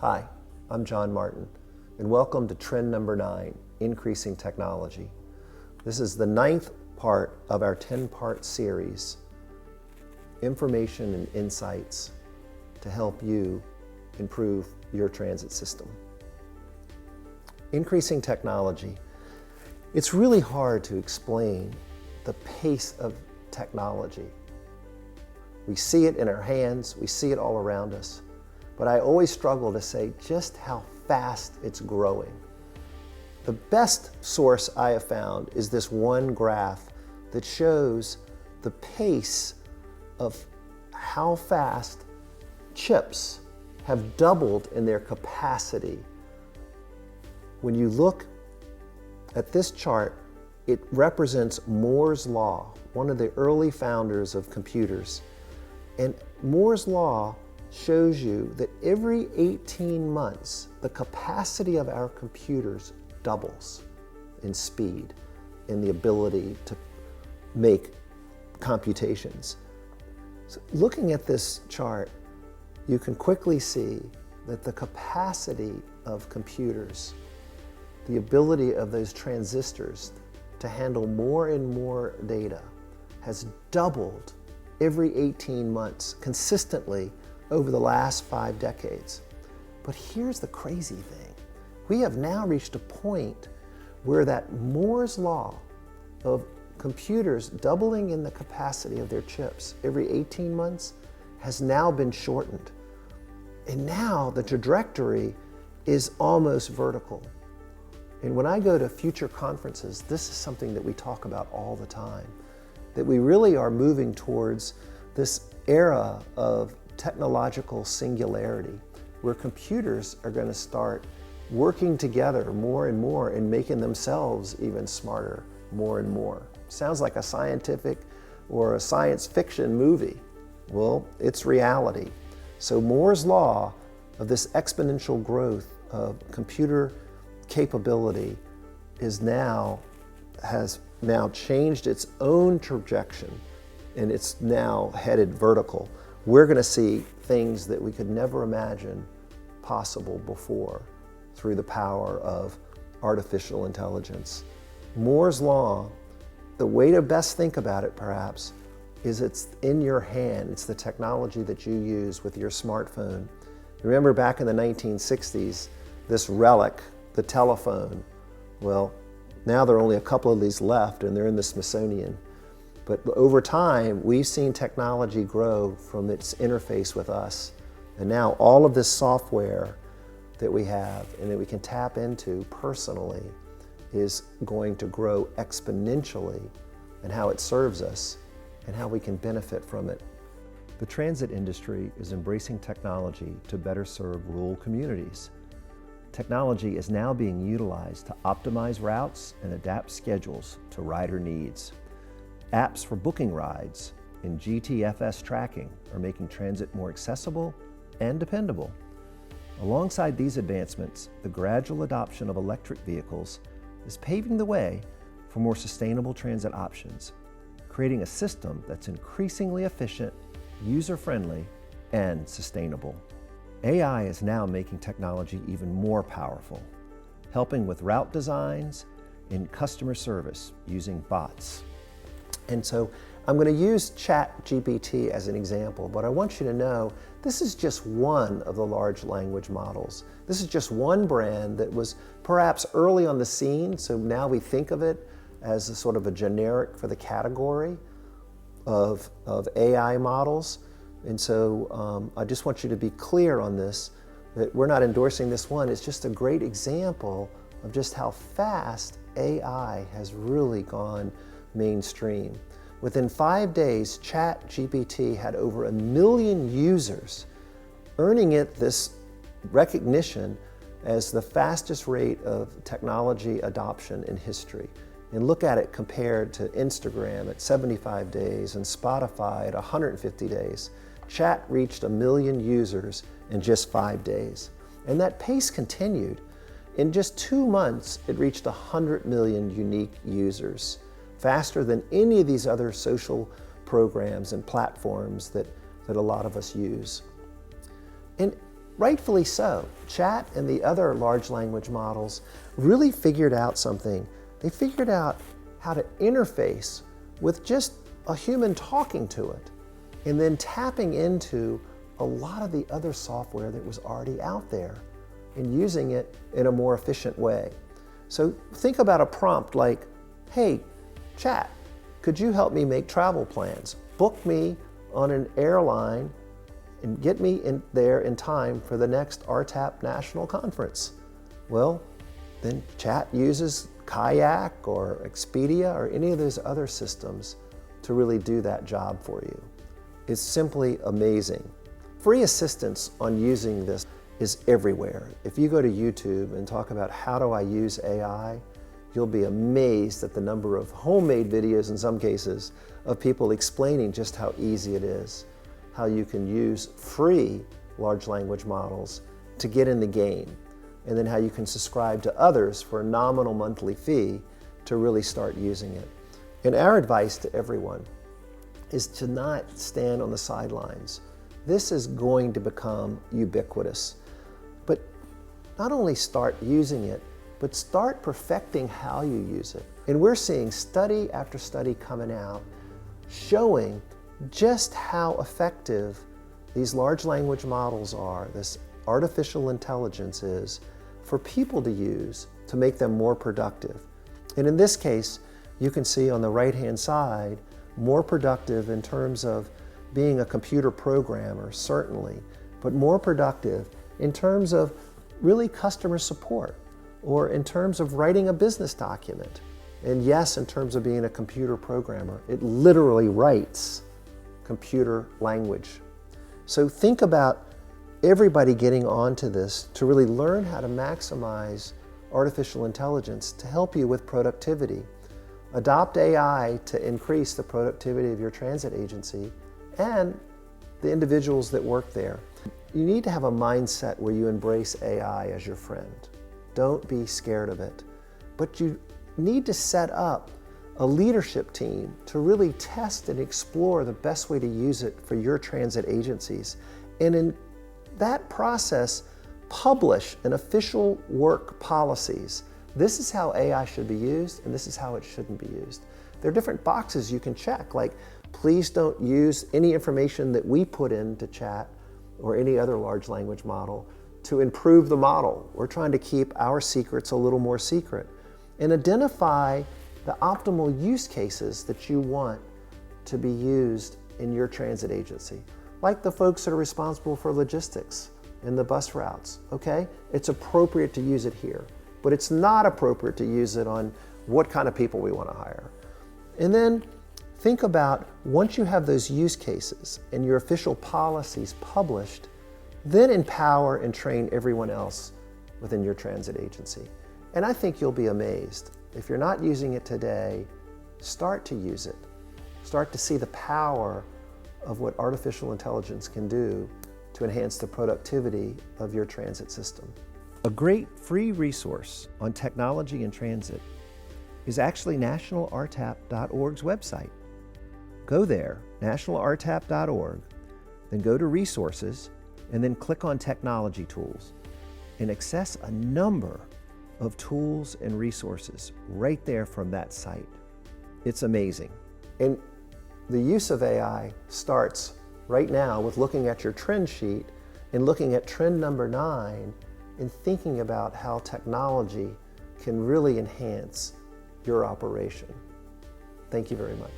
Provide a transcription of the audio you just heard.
Hi, I'm John Martin, and welcome to trend number 9, Increasing Technology. This is the 9th part of our 10-part series, Information and Insights to help you improve your transit system. Increasing technology. It's really hard to explain the pace of technology. We see it in our hands, we see it all around us, but I always struggle to say just how fast it's growing. The best source I have found is this one graph that shows the pace of how fast chips have doubled in their capacity. When you look at this chart, it represents Moore's Law, one of the early founders of computers. And Moore's Law shows you that every 18 months, the capacity of our computers doubles in speed, in the ability to make computations. So looking at this chart, you can quickly see that the capacity of computers, the ability of those transistors to handle more and more data, has doubled every 18 months consistently over the last 5 decades. But here's the crazy thing. We have now reached a point where that Moore's Law of computers doubling in the capacity of their chips every 18 months has now been shortened. And now the trajectory is almost vertical. And when I go to future conferences, this is something that we talk about all the time, that we really are moving towards this era of technological singularity, where computers are going to start working together more and more and making themselves even smarter more and more. Sounds like a scientific or a science fiction movie. Well, it's reality. So Moore's Law of this exponential growth of computer capability has now changed its own trajectory, and it's now headed vertical. We're going to see things that we could never imagine possible before through the power of artificial intelligence. Moore's Law, the way to best think about it perhaps, is it's in your hand. It's the technology that you use with your smartphone. Remember back in the 1960s, this relic, the telephone, well, now there are only a couple of these left and they're in the Smithsonian. But over time, we've seen technology grow from its interface with us. And now all of this software that we have and that we can tap into personally is going to grow exponentially in how it serves us and how we can benefit from it. The transit industry is embracing technology to better serve rural communities. Technology is now being utilized to optimize routes and adapt schedules to rider needs. Apps for booking rides and GTFS tracking are making transit more accessible and dependable. Alongside these advancements, the gradual adoption of electric vehicles is paving the way for more sustainable transit options, creating a system that's increasingly efficient, user-friendly, and sustainable. AI is now making technology even more powerful, helping with route designs and customer service using bots. And so I'm going to use ChatGPT as an example, but I want you to know this is just one of the large language models. This is just one brand that was perhaps early on the scene, so now we think of it as a sort of a generic for the category of AI models. And so I just want you to be clear on this, that we're not endorsing this one. It's just a great example of just how fast AI has really gone mainstream. Within 5 days, ChatGPT had over 1 million users, earning it this recognition as the fastest rate of technology adoption in history. And look at it compared to Instagram at 75 days and Spotify at 150 days. Chat reached 1 million users in just 5 days. And that pace continued. In just 2 months, it reached 100 million unique users, faster than any of these other social programs and platforms that a lot of us use. And rightfully so. Chat and the other large language models really figured out something. They figured out how to interface with just a human talking to it, and then tapping into a lot of the other software that was already out there and using it in a more efficient way. So think about a prompt like, hey, chat, could you help me make travel plans? Book me on an airline and get me in there in time for the next RTAP National Conference. Well, then chat uses Kayak or Expedia or any of those other systems to really do that job for you. It's simply amazing. Free assistance on using this is everywhere. If you go to YouTube and talk about how do I use AI, you'll be amazed at the number of homemade videos in some cases of people explaining just how easy it is, how you can use free large language models to get in the game, and then how you can subscribe to others for a nominal monthly fee to really start using it. And our advice to everyone is to not stand on the sidelines. This is going to become ubiquitous. But not only start using it, but start perfecting how you use it. And we're seeing study after study coming out showing just how effective these large language models are, this artificial intelligence is, for people to use to make them more productive. And in this case, you can see on the right-hand side, more productive in terms of being a computer programmer, certainly, but more productive in terms of really customer support, or in terms of writing a business document. And yes, in terms of being a computer programmer, it literally writes computer language. So think about everybody getting onto this to really learn how to maximize artificial intelligence to help you with productivity. Adopt AI to increase the productivity of your transit agency and the individuals that work there. You need to have a mindset where you embrace AI as your friend. Don't be scared of it. But you need to set up a leadership team to really test and explore the best way to use it for your transit agencies. And in that process, publish an official work policies. This is how AI should be used, and this is how it shouldn't be used. There are different boxes you can check, like please don't use any information that we put into chat or any other large language model to improve the model. We're trying to keep our secrets a little more secret. And identify the optimal use cases that you want to be used in your transit agency. Like the folks that are responsible for logistics and the bus routes, okay? It's appropriate to use it here, but it's not appropriate to use it on what kind of people we want to hire. And then think about, once you have those use cases and your official policies published, then empower and train everyone else within your transit agency. And I think you'll be amazed. If you're not using it today, start to use it. Start to see the power of what artificial intelligence can do to enhance the productivity of your transit system. A great free resource on technology and transit is actually nationalrtap.org's website. Go there, nationalrtap.org, then go to resources, and then click on technology tools and access a number of tools and resources right there from that site. It's amazing. And the use of AI starts right now with looking at your trend sheet and looking at trend number 9 and thinking about how technology can really enhance your operation. Thank you very much.